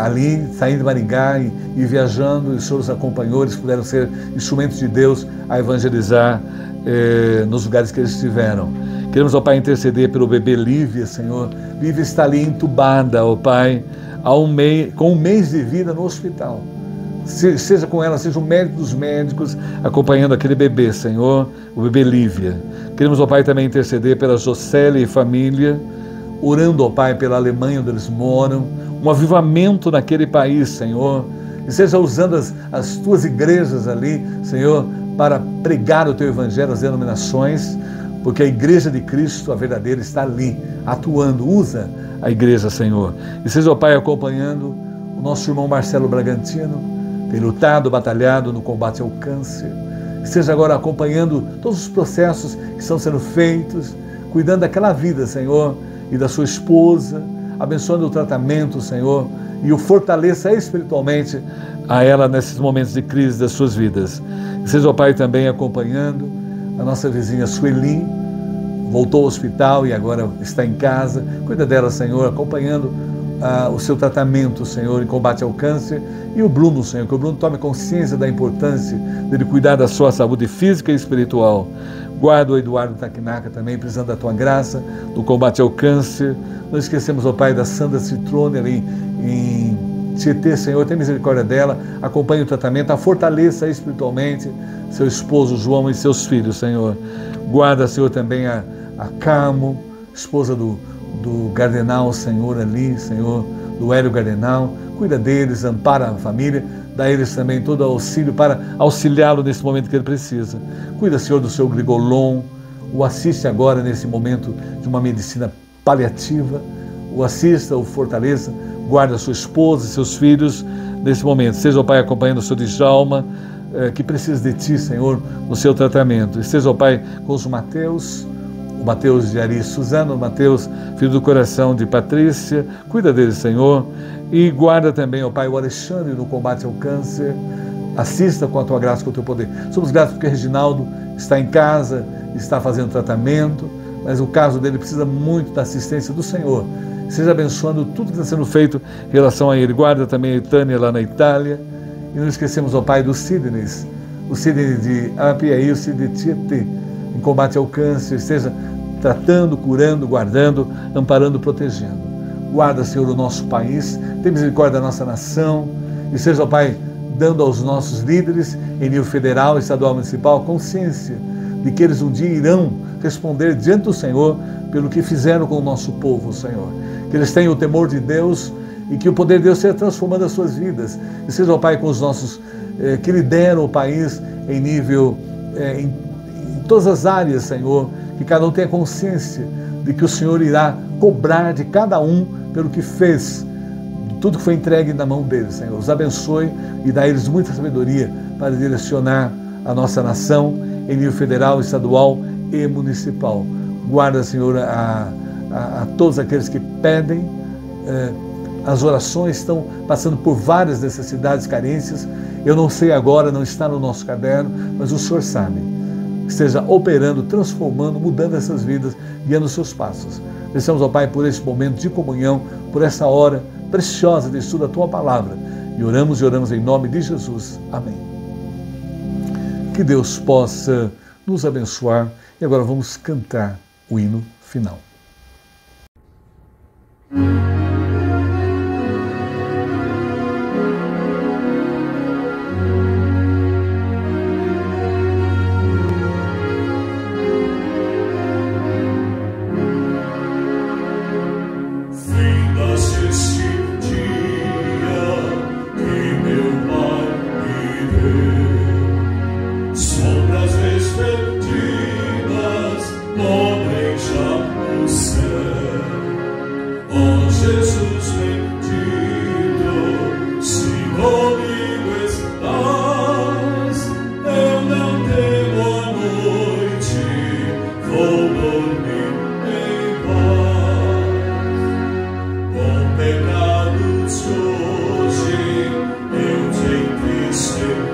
ali, saindo de Maringá e viajando, e os seus acompanhou, eles puderam ser instrumentos de Deus a evangelizar nos lugares que eles estiveram. Queremos, ó Pai, interceder pelo bebê Lívia, Senhor. Lívia está ali entubada, ó Pai, com um mês de vida no hospital. Seja com ela, seja o médico dos médicos acompanhando aquele bebê, Senhor, o bebê Lívia. Queremos, ó Pai, também interceder pela Jocélia e família, orando, ó Pai, pela Alemanha onde eles moram, um avivamento naquele país, Senhor, e seja usando as tuas igrejas ali, Senhor, para pregar o teu evangelho às denominações, porque a igreja de Cristo, a verdadeira, está ali, atuando. Usa a igreja, Senhor. E seja, ó Pai, acompanhando o nosso irmão Marcelo Bragantino, tem lutado, batalhado no combate ao câncer. Esteja agora acompanhando todos os processos que estão sendo feitos, cuidando daquela vida, Senhor, e da sua esposa, abençoando o tratamento, Senhor, e o fortaleça espiritualmente a ela nesses momentos de crise das suas vidas. Seja o Pai também acompanhando a nossa vizinha Sueli, voltou ao hospital e agora está em casa. Cuida dela, Senhor, acompanhando o seu tratamento, Senhor, em combate ao câncer. E o Bruno, Senhor, que o Bruno tome consciência da importância dele cuidar da sua saúde física e espiritual. Guarda o Eduardo Taquinaca também, precisando da Tua graça no combate ao câncer. Não esquecemos, ó Pai, da Sandra Citrone ali em Tietê, Senhor, tem misericórdia dela, acompanhe o tratamento, a fortaleça espiritualmente, seu esposo João e seus filhos, Senhor. Guarda, Senhor, também a Camo, esposa do Gardenal, Senhor, ali, Senhor, do Hélio Gardenal. Cuida deles, ampara a família, dá a eles também todo o auxílio para auxiliá-lo nesse momento que ele precisa. Cuida, Senhor, do seu Grigolon, o assiste agora nesse momento de uma medicina paliativa, o assista, o fortaleça, guarda a sua esposa e seus filhos nesse momento. Seja o Pai acompanhando o seu Djalma, que precisa de Ti, Senhor, no seu tratamento. E seja o Pai com os Mateus, o Mateus de Ari Suzano, o Mateus, filho do coração de Patrícia, cuida dele, Senhor, e guarda também, ó Pai, o Alexandre no combate ao câncer, assista com a Tua graça, com o Teu poder. Somos gratos porque Reginaldo está em casa, está fazendo tratamento, mas o caso dele precisa muito da assistência do Senhor. Seja abençoando tudo que está sendo feito em relação a ele. Guarda também a Tânia lá na Itália. E não esquecemos, ó Pai, dos Sidneys, o Sidney de Apiaí, o Sidney de Tietê, em combate ao câncer. Esteja tratando, curando, guardando, amparando, protegendo. Guarda, Senhor, o nosso país, tem misericórdia da nossa nação, e seja, ó Pai, dando aos nossos líderes, em nível federal, estadual, municipal, consciência de que eles um dia irão responder diante do Senhor pelo que fizeram com o nosso povo, Senhor. Que eles tenham o temor de Deus e que o poder de Deus seja transformando as suas vidas. E seja, ó Pai, com os nossos que lideram o país em nível, em todas as áreas, Senhor, que cada um tenha consciência de que o Senhor irá cobrar de cada um pelo que fez, de tudo que foi entregue na mão deles, Senhor. Os abençoe e dá a eles muita sabedoria para direcionar a nossa nação em nível federal, estadual e municipal. Guarda, Senhor, a todos aqueles que pedem, as orações estão passando por várias necessidades, carências. Eu não sei agora, não está no nosso caderno, mas o Senhor sabe. Esteja operando, transformando, mudando essas vidas, guiando os seus passos. Descemos ao Pai por este momento de comunhão, por essa hora preciosa de estudo da Tua Palavra. E oramos em nome de Jesus. Amém. Que Deus possa nos abençoar. E agora vamos cantar o hino final.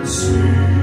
Sim.